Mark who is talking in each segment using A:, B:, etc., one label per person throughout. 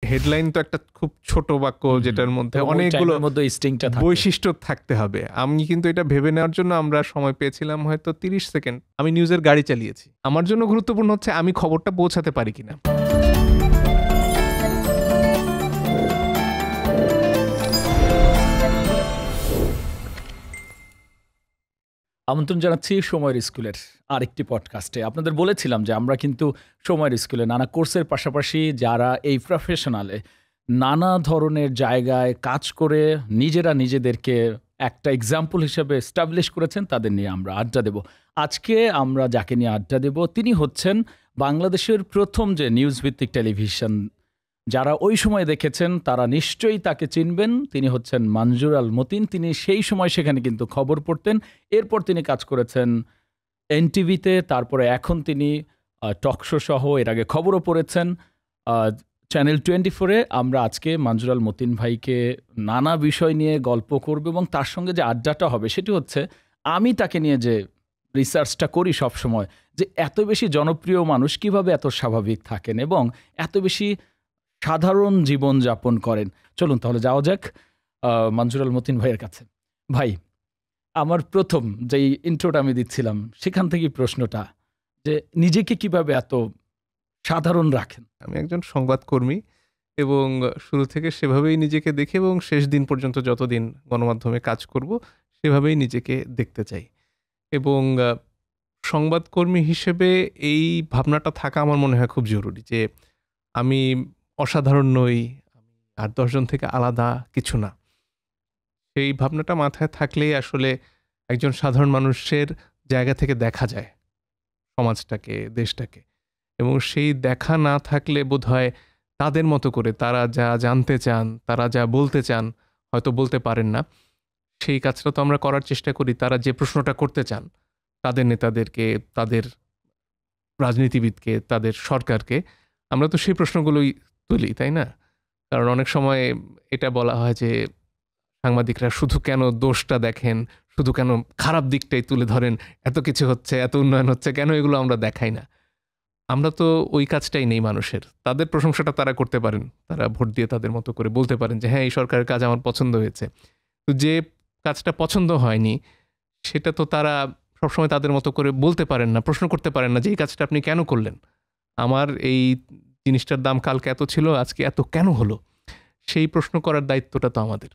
A: Headline তো একটা খুব ছোট বাক্য, যেটার মধ্যে অনেকগুলো বৈশিষ্ট্য থাকতে হবে। আমি কিন্তু এটা ভেবে নেওয়ার জন্য আমরা সময় পেয়েছিলাম হয়তো 30 সেকেন্ড। আমি নিউজের গাড়ি চালিয়েছি। আমার জন্য গুরুত্বপূর্ণ হচ্ছে আমি খবরটা পৌঁছাতে পারি কিনা।
B: আমন্ত্রণ জানাচ্ছি সময়ের স্কুলের আরেকটি পডকাস্টে। আপনাদের বলেছিলাম যে আমরা কিন্তু সময়ের স্কুলে নানা কোর্সের পাশাপাশি যারা এই প্রফেশনালে নানা ধরনের জায়গায় কাজ করে নিজেরা নিজেদেরকে একটা এক্সাম্পল হিসেবে এস্টাবলিশ করেছেন, তাদের নিয়ে আমরা আড্ডা দেব। আজকে আমরা যাকে নিয়ে আড্ডা দেব তিনি হচ্ছেন বাংলাদেশের প্রথম যে নিউজ ভিত্তিক টেলিভিশন। যারা ওই সময় দেখেছেন তারা নিশ্চয়ই তাকে চিনবেন। তিনি হচ্ছেন মঞ্জুর আল মতিন। তিনি সেই সময় সেখানে কিন্তু খবর পড়তেন। এরপর তিনি কাজ করেছেন এনটিভিতে, তারপরে এখন তিনি টকশো সহ এর আগে খবরও পড়েছেন চ্যানেল 24-এ। আমরা আজকে মঞ্জুর আল মতিন ভাইকে নানা বিষয় নিয়ে গল্প করব এবং তার সঙ্গে যে আড্ডাটা হবে সেটি হচ্ছে আমি তাকে নিয়ে যে রিসার্চটা করি সবসময়, যে এত বেশি জনপ্রিয় মানুষ কিভাবে এত স্বাভাবিক থাকেন এবং এত বেশি সাধারণ জীবন যাপন করেন। চলুন তাহলে যাওয়া যাক মঞ্জুর আল মতিন ভাইয়ের কাছে। ভাই, আমার প্রথম যেই ইন্ট্রোটা আমি দিচ্ছিলাম সেখান থেকেই প্রশ্নটা, যে নিজেকে কিভাবে এত সাধারণ রাখেন?
A: আমি একজন সংবাদকর্মী এবং শুরু থেকে সেভাবেই নিজেকে দেখি এবং শেষ দিন পর্যন্ত যতদিন গণমাধ্যমে কাজ করব সেভাবেই নিজেকে দেখতে চাই। এবং সংবাদকর্মী হিসেবে এই ভাবনাটা থাকা আমার মনে হয় খুব জরুরি, যে আমি অসাধারণ নই, আমি 8-10 জন থেকে আলাদা কিছু না। সেই ভাবনাটা মাথায় থাকলেই আসলে একজন সাধারণ মানুষের জায়গা থেকে দেখা যায় সমাজটাকে, দেশটাকে। এবং সেই দেখা না থাকলে বোধহয় তাদের মতো করে তারা যা জানতে চান, তারা যা বলতে চান হয়তো বলতে পারেন না। সেই কাজটা তো আমরা করার চেষ্টা করি। তারা যে প্রশ্নটা করতে চান তাদের নেতাদেরকে, তাদের রাজনীতিবিদকে, তাদের সরকারকে, আমরা তো সেই প্রশ্নগুলোই তুলি, তাই না? কারণ অনেক সময় এটা বলা হয় যে সাংবাদিকরা শুধু কেন দোষটা দেখেন, শুধু কেন খারাপ দিকটাই তুলে ধরেন, এত কিছু হচ্ছে, এত উন্নয়ন হচ্ছে, কেন এগুলো আমরা দেখাই না? আমরা তো ওই কাজটাই নেই মানুষের। তাদের প্রশংসাটা তারা করতে পারেন, তারা ভোট দিয়ে তাদের মতো করে বলতে পারেন যে হ্যাঁ এই সরকারের কাজ আমার পছন্দ হয়েছে। তো যে কাজটা পছন্দ হয়নি সেটা তো তারা সবসময় তাদের মতো করে বলতে পারেন না, প্রশ্ন করতে পারেন না যে এই কাজটা আপনি কেন করলেন, আমার এই জিনিসটার দাম কালকে এত ছিল আজকে এত কেন হলো। সেই প্রশ্ন করার দায়িত্বটা তো আমাদের।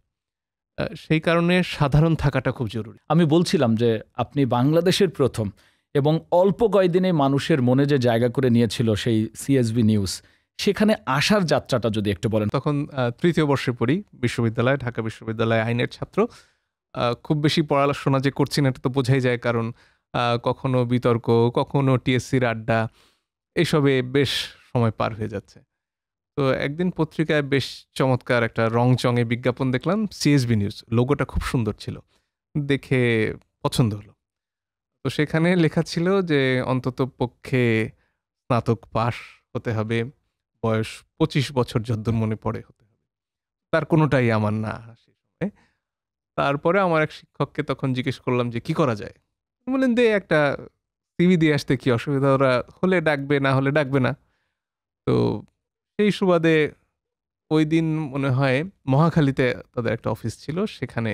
A: সেই কারণে সাধারণ থাকাটা খুব জরুরি।
B: আমি বলছিলাম যে আপনি বাংলাদেশের প্রথম এবং অল্প কয়েকদিনে মানুষের মনে যে জায়গা করে নিয়েছিল সেই সিএসবি নিউজ, সেখানে আসার যাত্রাটা যদি একটু বলেন।
A: তখন 3য় বর্ষে পড়ি বিশ্ববিদ্যালয়ে, ঢাকা বিশ্ববিদ্যালয়ে আইনের ছাত্র। খুব বেশি পড়াশোনা যে করছি না এটা তো বোঝাই যায়, কারণ কখনো বিতর্ক, কখনো টিএসসির আড্ডা, এইসবে বেশ সময় পার হয়ে যাচ্ছে। তো একদিন পত্রিকায় বেশ চমৎকার একটা রংচঙে বিজ্ঞাপন দেখলাম, সিএসবি নিউজ, লোগোটা খুব সুন্দর ছিল, দেখে পছন্দ হলো। তো সেখানে লেখা ছিল যে অন্তত পক্ষে স্নাতক পাশ হতে হবে, বয়স 25 বছর যদ্দূর মনে পড়ে হতে হবে। তার কোনোটাই আমার না সেই সময়। তারপরে আমার এক শিক্ষককে তখন জিজ্ঞেস করলাম যে কি করা যায়। বললেন দে একটা সিভি দিয়ে আসতে কি অসুবিধা, ওরা হলে ডাকবে, না হলে ডাকবে না। তো সেই সুবাদে ওই দিন মনে হয় মহাখালীতে তাদের একটা অফিস ছিল, সেখানে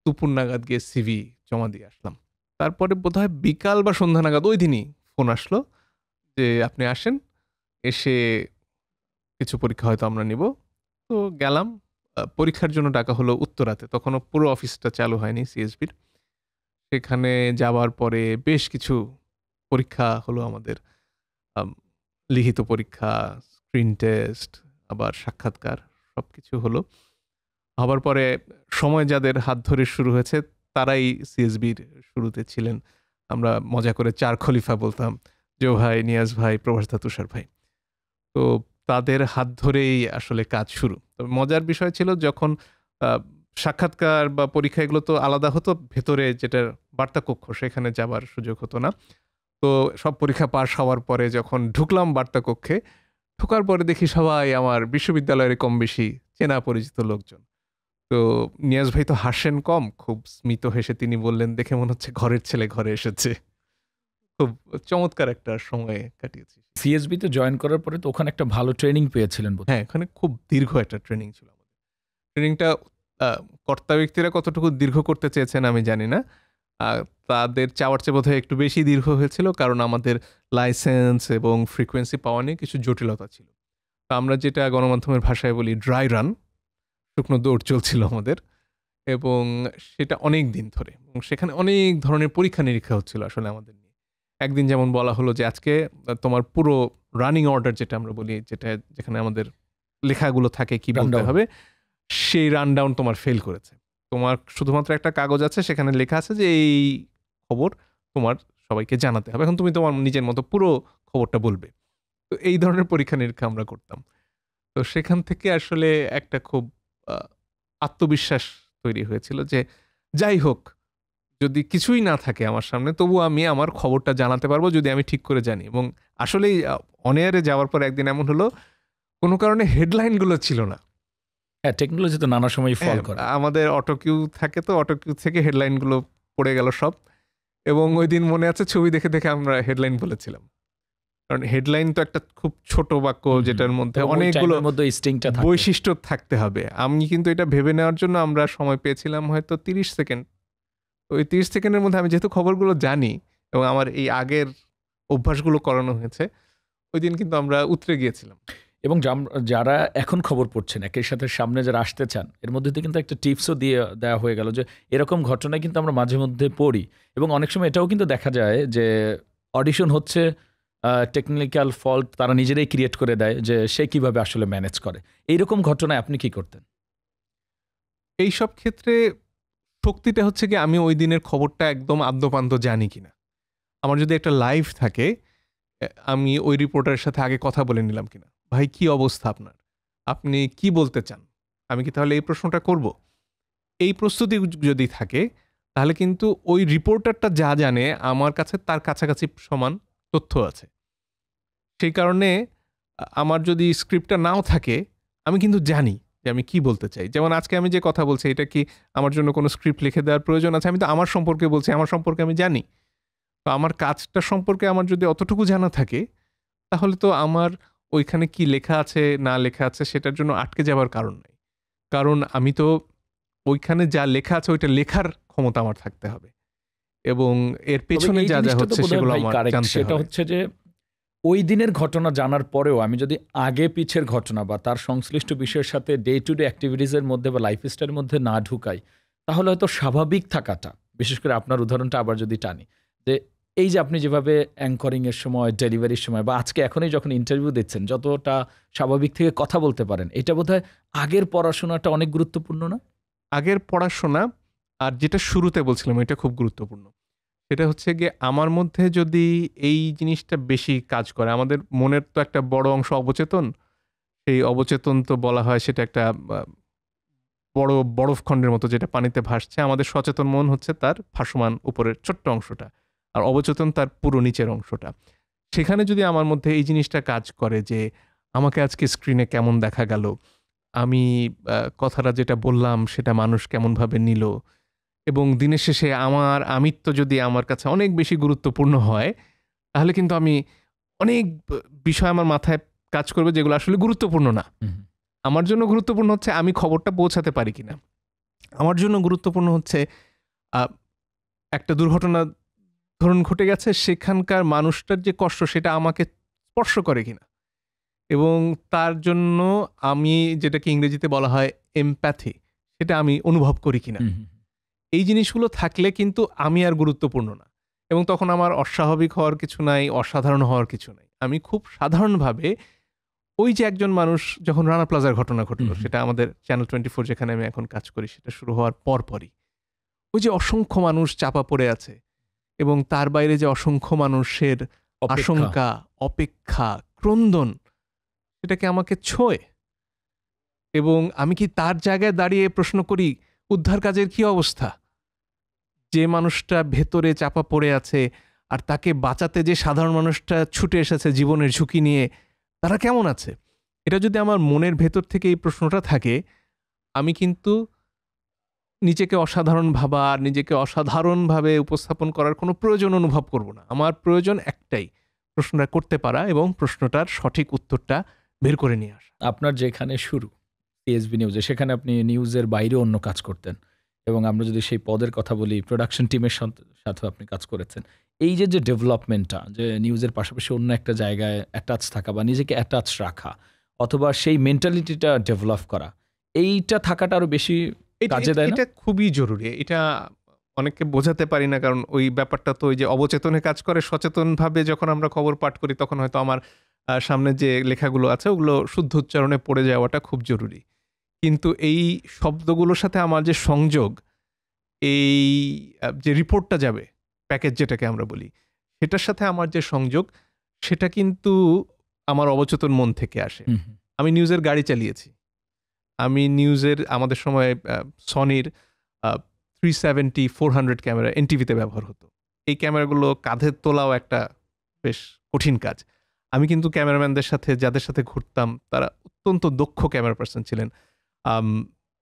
A: দুপুর নাগাদ গিয়ে সিভি জমা দিয়ে আসলাম। তারপরে বোধহয় বিকাল বা সন্ধ্যা নাগাদ ওই দিনই ফোন আসলো যে আপনি আসেন, এসে কিছু পরীক্ষা হয়তো আমরা নিব। তো গেলাম, পরীক্ষার জন্য ডাকা হলো উত্তরাতে, তখনও পুরো অফিসটা চালু হয়নি সিএসবির। সেখানে যাওয়ার পরে বেশ কিছু পরীক্ষা হলো আমাদের, লিখিত পরীক্ষা, স্ক্রিন টেস্ট, আবার সাক্ষাৎকার, সব কিছু হলো। হবার পরে সময় যাদের হাত ধরে শুরু হয়েছে তারাই সিএসবির শুরুতে ছিলেন। আমরা মজা করে 4 খলিফা বলতাম, জো ভাই, নিয়াজ ভাই, প্রভাসদা, তুষার ভাই। তো তাদের হাত ধরেই আসলে কাজ শুরু। তবে মজার বিষয় ছিল যখন সাক্ষাৎকার বা পরীক্ষা এগুলো তো আলাদা হতো, ভেতরে যেটা বার্তা কক্ষ সেখানে যাবার সুযোগ হতো না। তো সব পরীক্ষা পাশ হওয়ার পরে যখন ঢুকলাম বার্তা কক্ষে, ঢোকার পরে দেখি সবাই আমার বিশ্ববিদ্যালয়ের কম বেশি চেনা পরিচিত লোকজন। তো নিয়াজ ভাই তো হাসেন কম, খুব স্মিত হেসে তিনি বললেন, দেখে মনে হচ্ছে ঘরের ছেলে ঘরে এসেছে। খুব চমৎকার একটা সময় কাটিয়েছি।
B: সিএসবিতে জয়েন করার পরে তো ওখানে একটা ভালো ট্রেনিং পেয়েছিলেন বোধহয়।
A: হ্যাঁ, ওখানে খুব দীর্ঘ একটা ট্রেনিং ছিল আমাদের। ট্রেনিংটা কর্তা ব্যক্তিরা কতটুকু দীর্ঘ করতে চেয়েছেন আমি জানি না। আ তাদের চাওয়ার চেয়ে বোধহয় একটু বেশি দীর্ঘ হয়েছিল। কারণ আমাদের লাইসেন্স এবং ফ্রিকোয়েন্সি পাওয়া নিয়ে কিছু জটিলতা ছিল। তো আমরা যেটা গণমাধ্যমের ভাষায় বলি ড্রাই রান, শুকনো দৌড় চলছিল আমাদের এবং সেটা অনেক দিন ধরে। এবং সেখানে অনেক ধরনের পরীক্ষা-নিরীক্ষা হচ্ছিল আসলে আমাদের নিয়ে। একদিন যেমন বলা হলো যে, "আজকে তোমার পুরো রানিং অর্ডার" যেটা আমরা বলি, যেখানে আমাদের লেখাগুলো থাকে কি বলতে
B: রানডাউন।
A: হবে, সেই রানডাউন তোমার ফেল করেছে। তোমার শুধুমাত্র একটা কাগজ আছে, সেখানে লেখা আছে যে এই খবর তোমার সবাইকে জানাতে হবে। এখন তুমি তোমার নিজের মতো পুরো খবরটা বলবে। তো এই ধরনের পরীক্ষা-নিরীক্ষা আমরা করতাম। তো সেখান থেকে আসলে একটা খুব আ আত্মবিশ্বাস তৈরি হয়েছিল যে, যাই হোক, যদি কিছুই না থাকে আমার সামনে, তবুও আমি আমার খবরটা জানাতে পারবো যদি আমি ঠিক করে জানি। এবং আসলেই অন এয়ারে যাওয়ার পর একদিন এমন হলো, কোনো কারণে হেডলাইনগুলো ছিল না।
B: হ্যাঁ, টেকনোলজি তো নানা সময় ফল
A: হ্যাঁ,
B: করে।
A: আমাদের অটো কিউ থাকে, তো অটো কিউ থেকে হেডলাইনগুলো পড়ে গেল সব। এবং ওইদিন মনে আছে ছবি দেখে আমরা হেডলাইন বলেছিলাম। কারণ হেডলাইন তো একটা খুব ছোট বাক্য, যেটার মধ্যে
B: এবং ওই
A: অনেকগুলো
B: টাইমের মধ্যে স্টিংটা থাকে।
A: বৈশিষ্ট্য থাকতে হবে। আমি কিন্তু এটা ভেবে নেওয়ার জন্য আমরা সময় পেয়েছিলাম হয়তো 30 সেকেন্ড। ওই 30 সেকেন্ডের মধ্যে আমি যেহেতু খবরগুলো জানি এবং আমার এই আগের অভ্যাসগুলো করানো হয়েছে, ওইদিন কিন্তু আমরা উতরে গিয়েছিলাম।
B: এবং যারা এখন খবর পড়ছেন, একের সাথে সামনে যারা আসতে চান, এর মধ্যে দিয়ে কিন্তু একটা টিপসও দিয়ে দেওয়া হয়ে গেল যে এরকম ঘটনা কিন্তু আমরা মাঝে মধ্যে পড়ি। এবং অনেক সময় এটাও কিন্তু দেখা যায় যে অডিশন হচ্ছে, টেকনিক্যাল ফল্ট তারা নিজেরাই ক্রিয়েট করে দেয় যে সে কিভাবে আসলে ম্যানেজ করে। এইরকম ঘটনায় আপনি কি করতেন?
A: এইসব ক্ষেত্রে শক্তিটা হচ্ছে কি, আমি ওই দিনের খবরটা একদম আদ্যোপান্ত জানি কিনা। আমার যদি একটা লাইভ থাকে, আমি ওই রিপোর্টারের সাথে আগে কথা বলে নিলাম কিনা, ভাই কি অবস্থা আপনার, আপনি কি বলতে চান, আমি কি তাহলে এই প্রশ্নটা করব। এই প্রস্তুতি যদি থাকে, তাহলে কিন্তু ওই রিপোর্টারটা যা জানে আমার কাছে তার কাছাকাছি সমান তথ্য আছে। সেই কারণে আমার যদি স্ক্রিপ্টটা নাও থাকে, আমি কিন্তু জানি যে আমি কি বলতে চাই। যেমন আজকে আমি যে কথা বলছি, এটা কি আমার জন্য কোনো স্ক্রিপ্ট লিখে দেওয়ার প্রয়োজন আছে? আমি তো আমার সম্পর্কে বলছি, আমার সম্পর্কে আমি জানি। তো আমার কাজটা সম্পর্কে আমার যদি অতটুকু জানা থাকে, তাহলে তো আমার ওইখানে কি লেখা আছে না লেখা আছে সেটার জন্য আটকে যাবার কারণ নেই। কারণ আমি তো ওইখানে যা লেখা আছে ওইটা লেখার ক্ষমতা আমার থাকতে হবে। এবং এর
B: তবে
A: পেছনে
B: এই
A: যা
B: জিনিসটা তো
A: হচ্ছে
B: বোধহয়
A: সেগুলো
B: ভাই
A: আমার
B: কারেক্ট।
A: জানতে
B: সেটা
A: হবে।
B: হচ্ছে যে ওই দিনের ঘটনা জানার পরেও আমি যদি আগে পিছের ঘটনা বা তার সংশ্লিষ্ট বিষয়ের সাথে ডে টু ডে অ্যাক্টিভিটিসের মধ্যে বা লাইফস্টাইলের মধ্যে না ঢুকাই, তাহলে হয়তো স্বাভাবিক থাকাটা, বিশেষ করে আপনার উদাহরণটা আবার যদি টানি, যে এই যে আপনি যেভাবে অ্যাঙ্করিংয়ের সময়, ডেলিভারির সময় বা আজকে এখনই যখন ইন্টারভিউ দিচ্ছেন, যতটা স্বাভাবিক থেকে কথা বলতে পারেন, এটা বোধহয় আগের পড়াশোনাটা অনেক গুরুত্বপূর্ণ না?
A: আগের পড়াশোনা আর যেটা শুরুতে বলছিলাম এটা খুব গুরুত্বপূর্ণ। সেটা হচ্ছে গিয়ে আমার মধ্যে যদি এই জিনিসটা বেশি কাজ করে, আমাদের মনের তো একটা বড় অংশ অবচেতন। সেই অবচেতন তো বলা হয় সেটা একটা বড় বরফখণ্ডের মতো, যেটা পানিতে ভাসছে। আমাদের সচেতন মন হচ্ছে তার ভাসমান উপরের ছোট্ট অংশটা। আর অবচেতন তার পুরো নিচের অংশটা। সেখানে যদি আমার মধ্যে এই জিনিসটা কাজ করে যে আমাকে আজকে স্ক্রিনে কেমন দেখা গেল, আমি কথাটা যেটা বললাম সেটা মানুষ কেমনভাবে নিল, এবং দিনের শেষে আমার আমিত্ব যদি আমার কাছে অনেক বেশি গুরুত্বপূর্ণ হয়, তাহলে কিন্তু আমি অনেক বিষয় আমার মাথায় কাজ করবে যেগুলো আসলে গুরুত্বপূর্ণ না। আমার জন্য গুরুত্বপূর্ণ হচ্ছে আমি খবরটা পৌঁছাতে পারি কিনা। আমার জন্য গুরুত্বপূর্ণ হচ্ছে একটা দুর্ঘটনা ধরুন ঘটে গেছে, সেখানকার মানুষটার যে কষ্ট সেটা আমাকে স্পর্শ করে কিনা, এবং তার জন্য আমি যেটাকে ইংরেজিতে বলা হয় এমপ্যাথি, সেটা আমি অনুভব করি কিনা। এই জিনিসগুলো থাকলে কিন্তু আমি আর গুরুত্বপূর্ণ না, এবং তখন আমার অস্বাভাবিক হওয়ার কিছু নাই, অসাধারণ হওয়ার কিছু নাই। আমি খুব সাধারণভাবে ওই যে একজন মানুষ যখন রানা প্লাজার ঘটনা ঘটলো, সেটা আমাদের চ্যানেল 24 যেখানে আমি এখন কাজ করি সেটা শুরু হওয়ার পরপরই ওই যে অসংখ্য মানুষ চাপা পড়ে আছে, এবং তার বাইরে যে অসংখ্য মানুষের আশঙ্কা, অপেক্ষা, ক্রন্দন, সেটাকে আমাকে ছোঁয়। এবং আমি কি তার জায়গায় দাঁড়িয়ে প্রশ্ন করি, উদ্ধার কাজের কি অবস্থা? যে মানুষটা ভেতরে চাপা পড়ে আছে আর তাকে বাঁচাতে যে সাধারণ মানুষটা ছুটে এসেছে জীবনের ঝুঁকি নিয়ে, তারা কেমন আছে? এটা যদি আমার মনের ভেতর থেকে এই প্রশ্নটা থাকে, আমি কিন্তু নিজেকে অসাধারণ ভাবা আর নিজেকে অসাধারণভাবে উপস্থাপন করার কোনো প্রয়োজন অনুভব করব না। আমার প্রয়োজন একটাই, প্রশ্নটা করতে পারা এবং প্রশ্নটার সঠিক উত্তরটা বের করে নিয়ে আসা।
B: আপনার যেখানে শুরু টিএসবি নিউজে, সেখানে আপনি নিউজের বাইরে অন্য কাজ করতেন এবং আমরা যদি সেই পদের কথা বলি, প্রোডাকশন টিমের সাথেও আপনি কাজ করেছেন। এই যে ডেভেলপমেন্টটা, যে নিউজের পাশাপাশি অন্য একটা জায়গায় অ্যাটাচ থাকা বা নিজেকে অ্যাটাচ রাখা অথবা সেই মেন্টালিটিটা ডেভেলপ করা, এইটা থাকাটা আরো বেশি কাজে দেয় না?
A: এটা খুবই জরুরি। এটা অনেককে বোঝাতে পারি না, কারণ ওই ব্যাপারটা তো ওই যে অবচেতনে কাজ করে। সচেতনভাবে যখন আমরা খবর পাঠ করি তখন হয়তো আমার সামনে যে লেখাগুলো আছে ওগুলো শুদ্ধ উচ্চারণে পড়ে যাওয়াটা খুব জরুরি। কিন্তু এই শব্দগুলোর সাথে আমার যে সংযোগ, এই যে রিপোর্টটা যাবে, প্যাকেজ যেটাকে আমরা বলি, সেটার সাথে আমার যে সংযোগ, সেটা কিন্তু আমার অবচেতন মন থেকে আসে। আমি নিউজের গাড়ি চালিয়েছি, আমি নিউজের আমাদের সময় সনির 370-400 ক্যামেরা এনটিভিতে ব্যবহার হতো। এই ক্যামেরাগুলো কাঁধে তোলাও একটা বেশ কঠিন কাজ। আমি কিন্তু ক্যামেরাম্যানদের সাথে, যাদের সাথে ঘুরতাম, তারা অত্যন্ত দক্ষ ক্যামেরা পার্সন ছিলেন।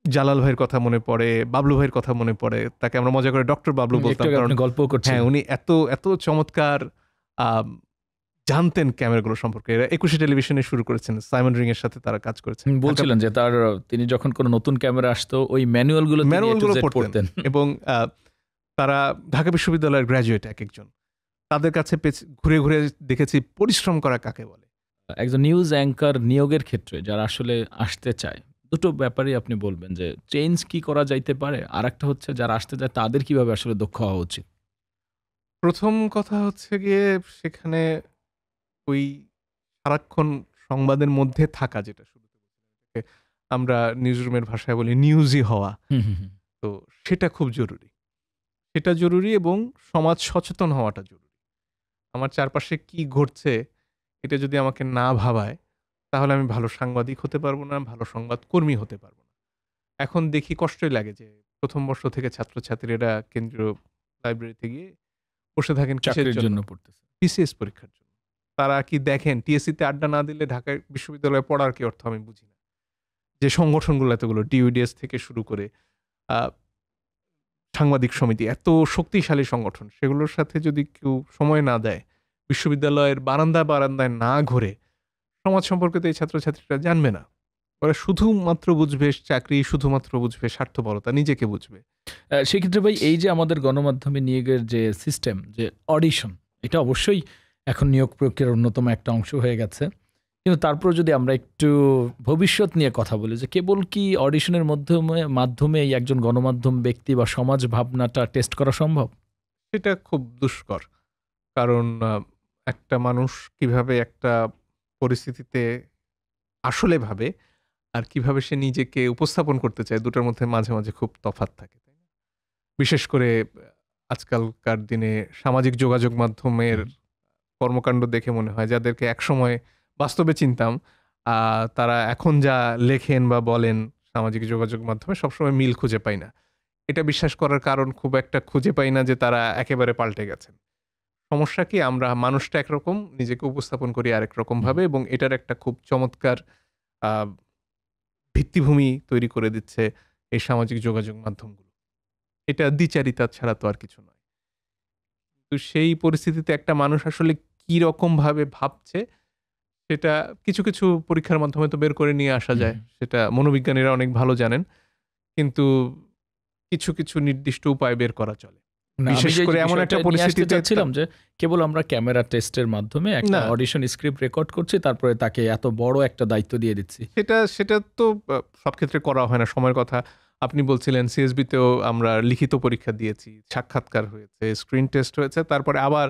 A: জালাল ভাইয়ের কথা মনে পড়ে, বাবলু ভাইয়ের কথা মনে পড়ে, তাকে আমরা মজা করে ডক্টর বাবলু বলতাম, কারণ
B: গল্প করছেন।
A: হ্যাঁ, উনি এত চমৎকার জানতেন ক্যামেরাগুলো সম্পর্কে। 21 টেলিভিশনে শুরু করেছেন, সাইমন রিং এর সাথে তারা কাজ করেছেন।
B: বলছিলেন যে তিনি যখন কোনো নতুন ক্যামেরা আসতো ওই ম্যানুয়ালগুলো পড়তেন
A: এবং তারা ঢাকা বিশ্ববিদ্যালয়ের গ্র্যাজুয়েট এক একজন। তাদের কাছে ঘুরে ঘুরে দেখেছি পরিশ্রম করা কাকে বলে।
B: একজন নিউজ অ্যাঙ্কার নিয়োগের ক্ষেত্রে যারা আসলে আসতে চায়, দুটো ব্যাপারই আপনি বলবেন যে চেঞ্জ কি করা যাইতে পারে, আর একটা হচ্ছে যারা আসতে চায় তাদের কিভাবে আসলে দক্ষ হওয়া উচিত।
A: প্রথম কথা হচ্ছে গিয়ে সেখানে ওই সারাক্ষণ সংবাদের মধ্যে থাকা, যেটা শুরুতে আমরা নিউজ রুমের ভাষায় বলি নিউজই হওয়া, তো সেটা খুব জরুরি। সেটা জরুরি এবং সমাজ সচেতন হওয়াটা জরুরি। আমার চারপাশে কি ঘটছে এটা যদি আমাকে না ভাবায়, তাহলে আমি ভালো সাংবাদিক হতে পারবো না, ভালো সংবাদকর্মী হতে পারবো না। এখন দেখি কষ্টই লাগে যে প্রথম বর্ষ থেকে ছাত্রছাত্রীরা কেন্দ্রীয় লাইব্রেরিতে গিয়ে বসে থাকেন কিসের জন্য?
B: পড়তেছে,
A: পিসিএস পরীক্ষার জন্য। তারা কি দেখেন টিএসসিতে আড্ডা না দিলে ঢাকা বিশ্ববিদ্যালয়ে পড়ার কি অর্থ আমি বুঝি না। যে সংগঠনগুলো এতগুলো, টিউডিএস থেকে শুরু করে সাংবাদিক সমিতি, এত শক্তিশালী সংগঠন, সেগুলোর সাথে যদি কেউ সময় না দেয়, বিশ্ববিদ্যালয়ের বারান্দায় না ঘুরে, সমাজ সম্পর্কে তো এই ছাত্রছাত্রীরা জানবে না। ওরা শুধুমাত্র বুঝবে চাকরি, শুধুমাত্র বুঝবে স্বার্থপরতা, নিজেকে বুঝবে।
B: সেক্ষেত্রে ভাই এই যে আমাদের গণমাধ্যমে নিয়োগের যে সিস্টেম, যে অডিশন, এটা অবশ্যই এখন নিয়োগ প্রক্রিয়ার অন্যতম একটা অংশ হয়ে গেছে। কিন্তু তারপর যদি আমরা একটু ভবিষ্যৎ নিয়ে কথা বলি, যে কেবল কি অডিশনের মাধ্যমে একজন গণমাধ্যম ব্যক্তি বা সমাজ ভাবনাটা টেস্ট করা সম্ভব?
A: সেটা খুব দুষ্কর। কারণ একটা মানুষ কিভাবে একটা পরিস্থিতিতে আসলে ভাবে আর কিভাবে সে নিজেকে উপস্থাপন করতে চায়, দুটার মধ্যে মাঝে মাঝে খুব তফাৎ থাকে, তাই না? বিশেষ করে আজকালকার দিনে সামাজিক যোগাযোগ মাধ্যমের কর্মকাণ্ড দেখে মনে হয় যাদেরকে একসময় বাস্তবে চিনতাম, তারা এখন যা লেখেন বা বলেন সামাজিক যোগাযোগ মাধ্যমে সবসময় মিল খুঁজে পাই না। এটা বিশ্বাস করার কারণ খুব একটা খুঁজে পাই না যে তারা একেবারে পাল্টে গেছেন। সমস্যা কি, আমরা মানুষটা একরকম, নিজেকে উপস্থাপন করি আরেক রকম ভাবে, এবং এটার একটা খুব চমৎকার ভিত্তিভূমি তৈরি করে দিচ্ছে এই সামাজিক যোগাযোগ মাধ্যমগুলো। এটা দ্বিচারিতা ছাড়া তো আর কিছু নয়। তো সেই পরিস্থিতিতে একটা মানুষ আসলে কি রকম ভাবে ভাবছে সেটা কিছু কিছু পরীক্ষার মাধ্যমে তো বের করে নিয়ে আসা যায়, সেটা মনোবিজ্ঞানীরা অনেক ভালো জানেন। কিন্তু কিছু কিছু নির্দিষ্ট উপায় বের করা চলে। বিশেষ করে এমন একটা পরিস্থিতিতে
B: ছিলাম যে কেবল আমরা ক্যামেরা টেস্টের মাধ্যমে একটা অডিশন স্ক্রিপ্ট রেকর্ড করছি, তারপরে তাকে এত বড় একটা দায়িত্ব দিয়ে দিচ্ছি,
A: সেটা তো সব ক্ষেত্রে করা হয় না। সময়ের কথা আপনি বলছিলেন, সিএসবিতেও আমরা লিখিত পরীক্ষা দিয়েছি, সাক্ষাৎকার হয়েছে, স্ক্রিন টেস্ট হয়েছে, তারপরে আবার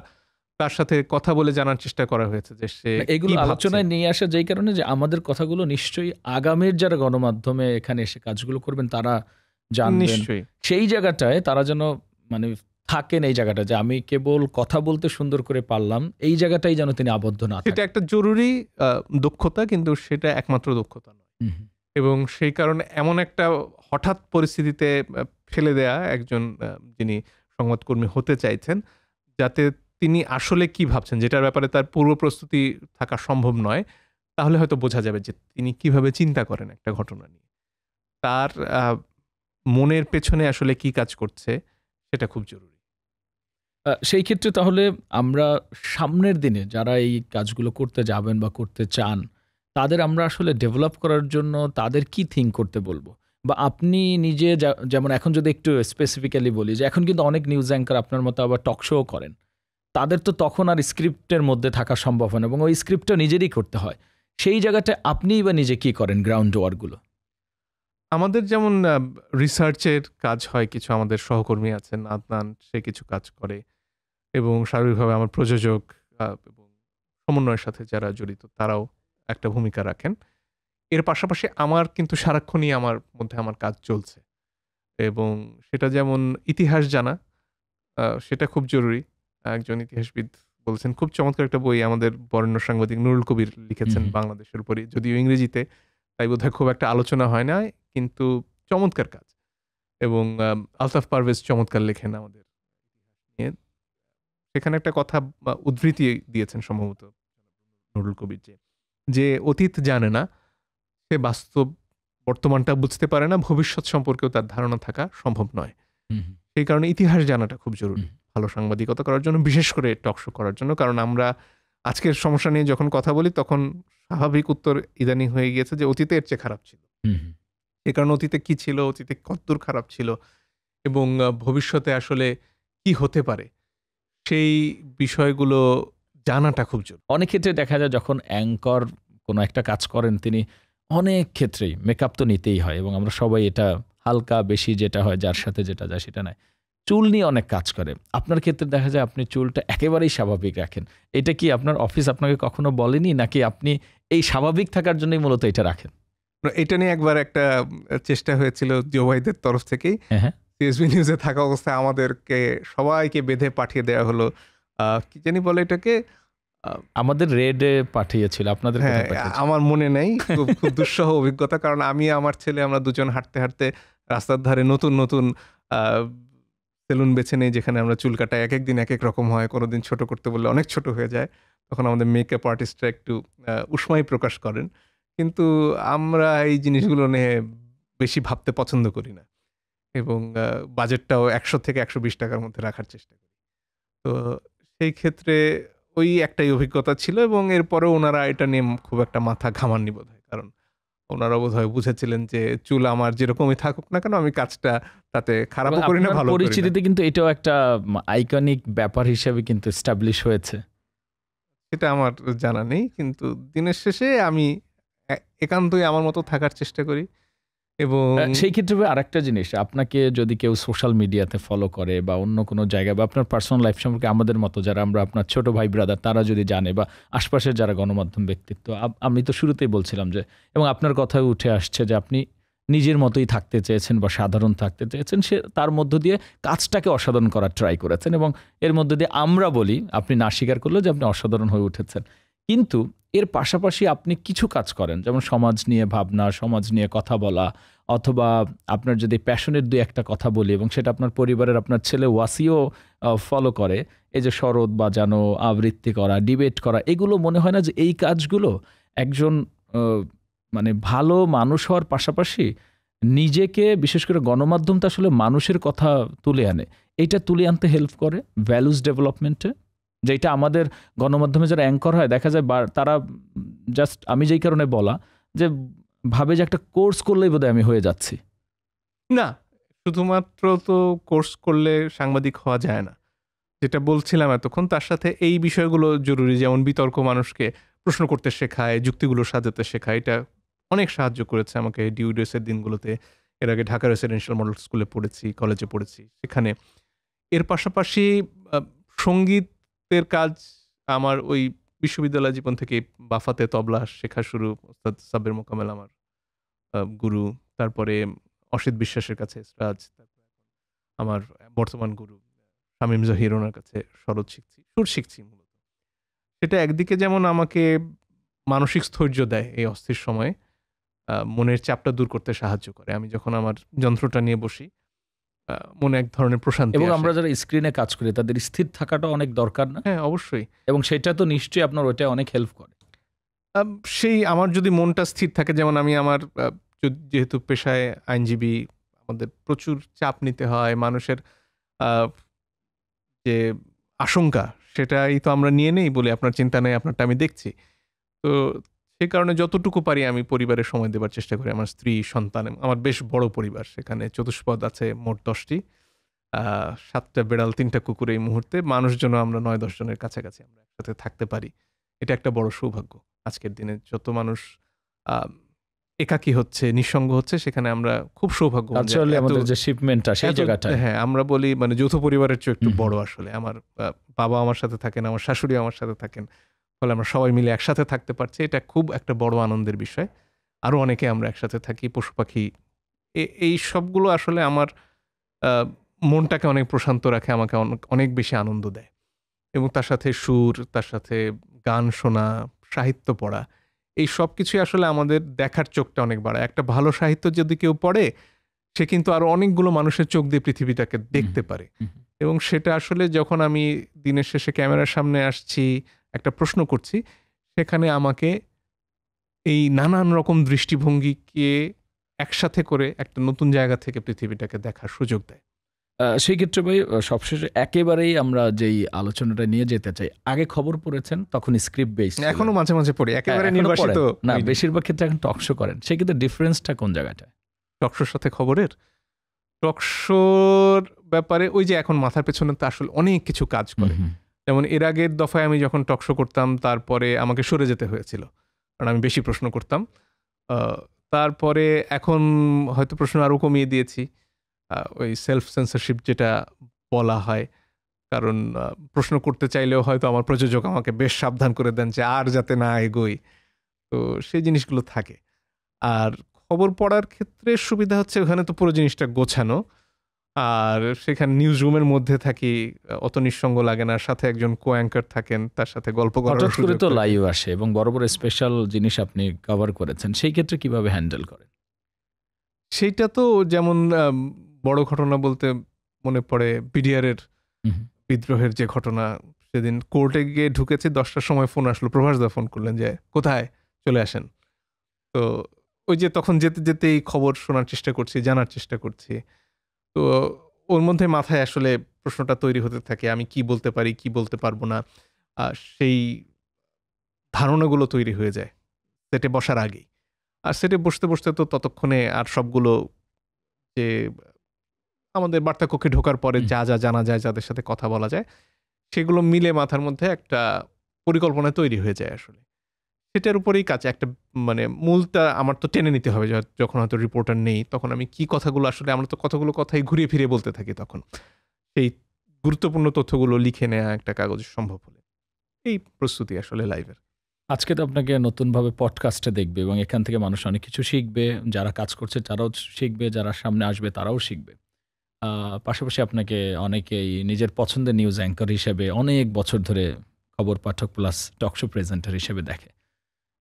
A: তার সাথে কথা বলে জানার চেষ্টা করা হয়েছে যে সে
B: এগুলো আলোচনায় নিয়ে আসা, যেই কারণে যে আমাদের কথাগুলো নিশ্চয়ই আগামীর যারা গণমাধ্যমে এখানে এসে কাজগুলো করবেন তারা জানবেন, সেই জায়গাটায় তারা যেন মানে থাকেন এই জায়গাটা, যে আমি কেবল কথা বলতে সুন্দর করে পারলাম, এই জায়গাটাই যেন তিনি আবদ্ধ না থাকেন।
A: সেটা একটা জরুরি দক্ষতা, কিন্তু সেটা একমাত্র দক্ষতা নয়। এবং সেই কারণে এমন একটা হঠাৎ পরিস্থিতিতে ফেলে দেয়া একজন যিনি সংবাদকর্মী হতে চাইছেন, যাতে তিনি আসলে কি ভাবছেন, যেটার ব্যাপারে তার পূর্ব প্রস্তুতি থাকা সম্ভব নয়, তাহলে হয়তো বোঝা যাবে যে তিনি কিভাবে চিন্তা করেন একটা ঘটনা নিয়ে। তার মনের পেছনে আসলে কি কাজ করছে সেটা খুব জরুরি।
B: সেই ক্ষেত্রে তাহলে আমরা সামনের দিনে যারা এই কাজগুলো করতে যাবেন বা করতে চান, তাদের আমরা আসলে ডেভেলপ করার জন্য তাদের কি থিঙ্ক করতে বলবো? বা আপনি নিজে যেমন এখন যদি একটু স্পেসিফিক্যালি বলি যে এখন কিন্তু অনেক নিউজ অ্যাঙ্কার আপনার মতো আবার টক শোও করেন। তাদের তো তখন আর স্ক্রিপ্টের মধ্যে থাকা সম্ভব হয় না এবং ওই স্ক্রিপ্টটা নিজেরই করতে হয়। সেই জায়গাটায় আপনিই বা নিজে কি করেন গ্রাউন্ড ওয়ার্কগুলো?
A: আমাদের যেমন রিসার্চের কাজ হয়, কিছু আমাদের সহকর্মী আছেন, আদনান সে কিছু কাজ করে, এবং স্বাভাবিকভাবে আমার প্রযোজক এবং সমন্বয়ের সাথে যারা জড়িত তারাও একটা ভূমিকা রাখেন। এর পাশাপাশি আমার কিন্তু সারাক্ষণই আমার মধ্যে আমার কাজ চলছে, এবং সেটা যেমন ইতিহাস জানা, সেটা খুব জরুরি। একজন ইতিহাসবিদ বলছেন, খুব চমৎকার একটা বই আমাদের বরেণ্য সাংবাদিক নুরুল কবির লিখেছেন বাংলাদেশের উপরই, যদিও ইংরেজিতে, তাই বোধহয় খুব একটা আলোচনা হয় না, কিন্তু চমৎকার কাজ। এবং আলতাফ পারভেজ চমৎকার লেখেন আমাদের নিয়ে। সেখানে একটা কথা উদ্ধৃতি দিয়েছেন সম্ভবত নুরুল কবির, যে অতীত জানে না, সে বাস্তব বর্তমানটা বুঝতে পারে না, ভবিষ্যৎ সম্পর্কেও তার ধারণা থাকা সম্ভব নয়। সেই কারণে ইতিহাস জানাটা খুব জরুরি ভালো সাংবাদিকতা করার জন্য, বিশেষ করে টক শো করার জন্য। কারণ আমরা আজকের সমস্যা নিয়ে যখন কথা বলি তখন স্বাভাবিক উত্তর ইদানিং হয়ে গিয়েছে যে অতীতে এর চেয়ে খারাপ ছিল। এই কারণে অতীতে কি ছিল, অতীতে কতদূর খারাপ ছিল, এবং ভবিষ্যতে আসলে কি হতে পারে, সেই বিষয়গুলো জানাটা খুব জরুরি।
B: অনেক ক্ষেত্রে দেখা যায় যখন অ্যাঙ্কর কোনো একটা কাজ করেন, তিনি অনেক ক্ষেত্রেই মেকআপ তো নিতেই হয় এবং আমরা সবাই এটা হালকা বেশি যেটা হয়, যার সাথে যেটা যায় সেটা নয়। চুল নিয়ে অনেক কাজ করে। আপনার ক্ষেত্রে দেখা যায় আপনি চুলটা একেবারেই স্বাভাবিক রাখেন। এটা কি আপনার অফিস আপনাকে কখনো বলেনি, নাকি আপনি এই স্বাভাবিক থাকার জন্যই মূলত এটা রাখেন?
A: এটা নিয়ে একবার একটা চেষ্টা হয়েছিল জিও ভাইদের তরফ থেকেই।
B: হ্যাঁ।
A: সিএসবি নিউজে থাকা অবস্থায় আমাদেরকে সবাইকে বেঁধে পাঠিয়ে দেওয়া হলো, কি জানি বলে এটাকে,
B: আমাদের রেডে পাঠিয়েছিল, আপনাদের
A: হ্যাঁ,
B: কোথায় পাঠিয়েছিল?
A: আমার মনে নেই। খুব খুব দুঃসহ অভিজ্ঞতা, কারণ আমি আমার ছেলে আমরা দুজন হাঁটতে হাঁটতে রাস্তার ধারে নতুন নতুন সেলুন বেছে নেই, যেখানে আমরা চুল কাটা এক একদিন এক এক রকম হয়, কোনোদিন ছোট করতে বললে অনেক ছোট হয়ে যায়। তখন আমাদের মেকআপ আর্টিস্টরা একটু উষ্মাই প্রকাশ করেন, কিন্তু আমরা এই জিনিসগুলো নিয়ে বেশি ভাবতে পছন্দ করি না, এবং বাজেটটাও ১০০ থেকে ১২০ টাকার মধ্যে রাখার চেষ্টা করি। তো সেই ক্ষেত্রে ওই একটাই অভিজ্ঞতা ছিল, এবং এরপরেও ওনারা এটা নিয়ে খুব একটা মাথা ঘামাননি বোধহয়, কারণ ওনারা বোধহয় বুঝেছিলেন যে চুল আমার যেরকমই থাকুক না কেন, আমি কাজটা তাতে খারাপও করি না, ভালো করি না।
B: পরিচিতিতে কিন্তু এটাও একটা আইকনিক ব্যাপার হিসেবে কিন্তু এস্টাবলিশ হয়েছে।
A: সেটা আমার জানা নেই, কিন্তু দিনের শেষে আমি একান্তই আমার মতো থাকার চেষ্টা করি। এবং
B: সেই ক্ষেত্রে আরেকটা জিনিস, আপনাকে যদি কেউ সোশ্যাল মিডিয়াতে ফলো করে বা অন্য কোনো জায়গায়, বা আপনার পার্সোনাল লাইফ সম্পর্কে আমাদের মতো যারা আমরা আপনার ছোট ভাই ব্রাদার, তারা যদি জানে, বা আশপাশের যারা গণমাধ্যম ব্যক্তিত্ব, আমি তো শুরুতেই বলছিলাম যে, এবং আপনার কথায় উঠে আসছে যে আপনি নিজের মতোই থাকতে চেয়েছেন বা সাধারণ থাকতে চেয়েছেন, সে তার মধ্য দিয়ে কাজটাকে অসাধারণ করার ট্রাই করেছেন, এবং এর মধ্য দিয়ে আমরা বলি, আপনি না স্বীকার করলেও, যে আপনি অসাধারণ হয়ে উঠেছেন। কিন্তু এর পাশাপাশি আপনি কিছু কাজ করেন, যেমন সমাজ নিয়ে ভাবনা, সমাজ নিয়ে কথা বলা, অথবা আপনার যদি প্যাশনের দুই একটা কথা বলি এবং সেটা আপনার পরিবারের আপনার ছেলে ওয়াসিও ফলো করে, এই যে শরৎ বাজানো, আবৃত্তি করা, ডিবেট করা, এগুলো মনে হয় না যে এই কাজগুলো একজন মানে ভালো মানুষ হওয়ার পাশাপাশি নিজেকে, বিশেষ করে গণমাধ্যম তো আসলে মানুষের কথা তুলে আনে, এইটা তুলে আনতে হেল্প করে ভ্যালুজ ডেভেলপমেন্টে, যেটা আমাদের গণমাধ্যমে যারা অ্যাঙ্কর হয় দেখা যায় তারা জাস্ট, আমি যেই কারণে বলা, যে ভাবে যে একটা কোর্স করলেই বোধহয় আমি হয়ে যাচ্ছি।
A: না, শুধুমাত্র তো কোর্স করলে সাংবাদিক হওয়া যায় না, যেটা বলছিলাম এতক্ষণ। তার সাথে এই বিষয়গুলো জরুরি, যেমন বিতর্ক মানুষকে প্রশ্ন করতে শেখায়, যুক্তিগুলো সাজাতে শেখায়। এটা অনেক সাহায্য করেছে আমাকে ডিউডিএসের দিনগুলোতে। এর আগে ঢাকা রেসিডেন্সিয়াল মডেল স্কুলে পড়েছি, কলেজে পড়েছি সেখানে। এর পাশাপাশি সঙ্গীতের কাজ আমার ওই বিশ্ববিদ্যালয় জীবন থেকে বাফাতে তবলা শেখা শুরু। ওস্তাদ সাব্বির মোকাম্মেল আমার গুরু, তারপরে অসিত বিশ্বাসের কাছে এসরাজ, আমার বর্তমান গুরু শামীম জহির, ওনার কাছে শরৎ শিখছি, সুর শিখছি মূলত। সেটা একদিকে যেমন আমাকে মানসিক স্থৈর্য দেয় এই অস্থির সময়ে, মনের চাপটা দূর করতে সাহায্য করে। আমি যখন আমার যন্ত্রটা নিয়ে বসি, মনে এক ধরনের প্রশান্তি
B: এবং
A: আসে।
B: আমরা যারা স্ক্রিনে কাজ করি তাদের স্থির থাকাটা অনেক দরকার না?
A: হ্যাঁ, অবশ্যই।
B: এবং সেটা তো নিশ্চয়ই আপনার ওইটা অনেক হেল্প করে।
A: সেই আমার যদি মনটা স্থির থাকে, যেমন আমি আমার যেহেতু পেশায় আইনজীবী, আমাদের প্রচুর চাপ নিতে হয়, মানুষের যে আশঙ্কা সেটাই তো আমরা নিয়ে নেই বলে আপনার চিন্তা নেই, আপনারটা আমি দেখছি। তো সেই কারণে যতটুকু পারি আমি পরিবারের সময় দেবার চেষ্টা করি। আমার স্ত্রী, সন্তান, আমার বেশ বড় পরিবার, সেখানে চতুষ্পদ আছে মোট 10টি, 7টা বিড়াল, 3টা কুকুর। এই মুহূর্তে মানুষজন আমরা 9-10 জনের কাছাকাছি আমরা একসাথে থাকতে পারি। এটা একটা বড় সৌভাগ্য। আজকের দিনে যত মানুষ একাকী হচ্ছে, নিঃসঙ্গ হচ্ছে, সেখানে আমরা খুব সৌভাগ্যবান।
B: আমাদের যে শিপমেন্টটা সেই জায়গাটা,
A: হ্যাঁ, আমরা বলি মানে যৌথ পরিবারের চেয়ে একটু বড় আসলে। আমার বাবা আমার সাথে থাকেন, আমার শাশুড়ি আমার সাথে থাকেন, ফলে আমরা সবাই মিলে একসাথে থাকতে পারছি। এটা খুব একটা বড় আনন্দের বিষয়। আরো অনেকে আমরা একসাথে থাকি, পশু পাখি, এই সবগুলো আসলে আমার মনটাকে অনেক প্রশান্ত রাখে, আমাকে অনেক বেশি আনন্দ দেয়। এবং তার সাথে সুর, তার সাথে গান শোনা, সাহিত্য পড়া, এই সব কিছুই আসলে আমাদের দেখার চোখটা অনেক বাড়ায়। একটা ভালো সাহিত্য যদি কেউ পড়ে, সে কিন্তু আরো অনেকগুলো মানুষের চোখ দিয়ে পৃথিবীটাকে দেখতে পারে। এবং সেটা আসলে যখন আমি দিনের শেষে ক্যামেরার সামনে আসছি, একটা প্রশ্ন করছি, সেখানে আমাকে এই নানান রকম দৃষ্টিভঙ্গিকে একসাথে করে একটা নতুন জায়গা থেকে পৃথিবীটাকে দেখার সুযোগ দেয়।
B: সেই ক্ষেত্রে ভাই সবশেষে একেবারেই আমরা যেই আলোচনাটা নিয়ে যেতে চাই, আগে খবর পড়েছেন তখন স্ক্রিপ্ট বেসড,
A: এখনো মাঝে মাঝে পড়ি, একেবারে নির্বাসিত
B: না, বেশিরভাগ ক্ষেত্রে এখন টকশো করেন। সেই ক্ষেত্রে ডিফারেন্সটা কোন জায়গাটা?
A: টকশোর সাথে খবরের, টকশোর ব্যাপারে ওই যে এখন মাথার পেছনে তো আসলে অনেক কিছু কাজ করে। যেমন এর আগের দফায় আমি যখন টকশো করতাম, তারপরে আমাকে সরে যেতে হয়েছিল, কারণ আমি বেশি প্রশ্ন করতাম। তারপরে এখন হয়তো প্রশ্ন আরও কমিয়ে দিয়েছি, ওই সেলফ সেন্সরশিপ যেটা বলা হয়। কারণ প্রশ্ন করতে চাইলেও হয়তো আমার প্রযোজক আমাকে বেশ সাবধান করে দেন যে আর যাতে না এগোই, তো সেই জিনিসগুলো থাকে। আর খবর পড়ার ক্ষেত্রে সুবিধা হচ্ছে ওখানে তো পুরো জিনিসটা গোছানো, আর সেখানে নিউজ রুমের মধ্যে থাকি, অত নিঃসঙ্গ লাগে না, সাথে একজন কো অ্যাঙ্কার থাকেন, তার সাথে গল্প করার
B: হঠাৎ করে তো লাইভ আসে এবং বড় বড় স্পেশাল জিনিস আপনি কভার করেছেন, সেই ক্ষেত্রে কিভাবে হ্যান্ডেল করেন?
A: সেইটা তো যেমন বড় ঘটনা বলতে মনে পড়ে বিডিআরের বিদ্রোহের যে ঘটনা, সেদিন কোর্টে গিয়ে ঢুকেছি, 10টার সময় ফোন আসলো, প্রভাসদা ফোন করলেন যে কোথায়, চলে আসেন। তো ওই যে তখন যেতে যেতেই খবর শোনার চেষ্টা করছি, জানার চেষ্টা করছি, তো ওর মধ্যে মাথায় আসলে প্রশ্নটা তৈরি হতে থাকে, আমি কি বলতে পারি, কি বলতে পারবো না, সেই ধারণাগুলো তৈরি হয়ে যায় সেটে বসার আগেই। আর সেটে বসতে বসতে তো ততক্ষণে আর সবগুলো যে আমাদের বার্তাকক্ষে ঢোকার পরে যা যা জানা যায়, যাদের সাথে কথা বলা যায়, সেগুলো মিলে মাথার মধ্যে একটা পরিকল্পনা তৈরি হয়ে যায় আসলে। সেটার উপরেই কাজ, একটা মানে মূলটা আমার তো টেনে নিতে হবে। যখন হয়তো রিপোর্টার নেই, তখন আমি কি কথাগুলো আসলে, আমরা তো কতগুলো কথাই ঘুরিয়ে ফিরে বলতে থাকি, তখন সেই গুরুত্বপূর্ণ তথ্যগুলো লিখে নেওয়া একটা কাগজে সম্ভব হলে, এই প্রস্তুতি আসলে লাইভের।
B: আজকে তো আপনাকে নতুনভাবে পডকাস্টে দেখবে এবং এখান থেকে মানুষ অনেক কিছু শিখবে, যারা কাজ করছে তারাও শিখবে, যারা সামনে আসবে তারাও শিখবে। পাশাপাশি আপনাকে অনেকেই নিজের পছন্দের নিউজ অ্যাঙ্কর হিসেবে অনেক বছর ধরে খবর পাঠক প্লাস টকশো প্রেজেন্টার হিসেবে দেখে।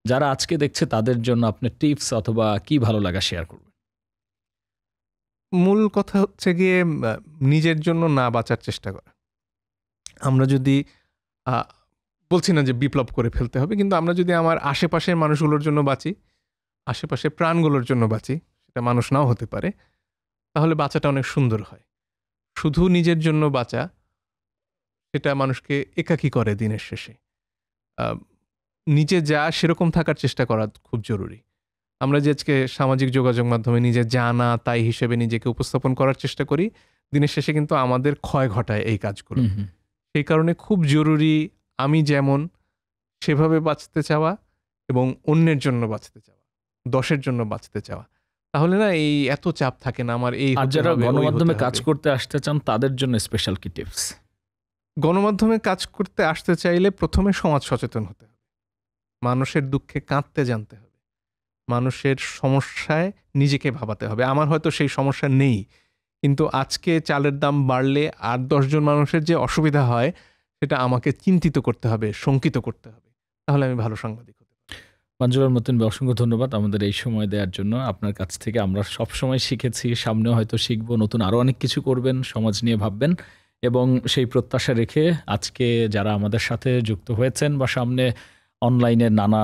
B: যারা আজকে দেখছে তাদের জন্য আপনার টিপস অথবা কি ভালো লাগা শেয়ার করবেন?
A: মূল কথা হচ্ছে গিয়ে নিজের জন্য না বাঁচার চেষ্টা করা। আমরা যদি বলছি না যে বিপ্লব করে ফেলতে হবে, কিন্তু আমরা যদি আমার আশেপাশের মানুষগুলোর জন্য বাঁচি, আশেপাশের প্রাণগুলোর জন্য বাঁচি, সেটা মানুষ নাও হতে পারে, তাহলে বাঁচাটা অনেক সুন্দর হয়। শুধু নিজের জন্য বাঁচা, সেটা মানুষকে একাকী করে দিনের শেষে। নিজে যা সেরকম থাকার চেষ্টা করা খুব জরুরি। আমরা যে আজকে সামাজিক যোগাযোগ মাধ্যমে নিজে যা না তাই হিসেবে নিজেকে উপস্থাপন করার চেষ্টা করি, দিনের শেষে কিন্তু আমাদের ক্ষয় ঘটায় এই কাজগুলো। সেই কারণে খুব জরুরি আমি যেমন সেভাবে বাঁচতে চাওয়া এবং অন্যের জন্য বাঁচতে চাওয়া, 10-এর জন্য বাঁচতে চাওয়া। তাহলে না এই এত চাপ থাকে না আমার। এই
B: আর যারা গণমাধ্যমে কাজ করতে আসতে চান তাদের জন্য স্পেশাল কি টিপস?
A: গণমাধ্যমে কাজ করতে আসতে চাইলে প্রথমে সমাজ সচেতন হতে হবে, মানুষের দুঃখে কাঁদতে জানতে হবে, মানুষের সমস্যায় নিজেকে ভাবাতে হবে। আমার হয়তো সেই সমস্যা নেই, কিন্তু আজকে চালের দাম বাড়লে আর 10 জন মানুষের যে অসুবিধা হয়, সেটা আমাকে চিন্তিত করতে হবে, শঙ্কিত করতে হবে, তাহলে আমি ভালো সাংবাদিক হতে পারি।
B: মঞ্জুরুল মতিন, অসংখ্য ধন্যবাদ আমাদের এই সময় দেওয়ার জন্য। আপনার কাছ থেকে আমরা সবসময় শিখেছি, সামনেও হয়তো শিখবো, নতুন আরও অনেক কিছু করবেন, সমাজ নিয়ে ভাববেন, এবং সেই প্রত্যাশা রেখে আজকে যারা আমাদের সাথে যুক্ত হয়েছেন বা সামনে অনলাইনের নানা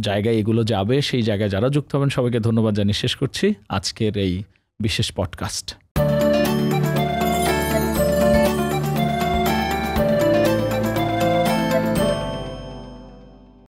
B: জায়গায় এগুলো যাবে, সেই জায়গায় যারা যুক্ত হবেন সবাইকে ধন্যবাদ জানিয়ে শেষ করছি আজকের এই বিশেষ পডকাস্ট।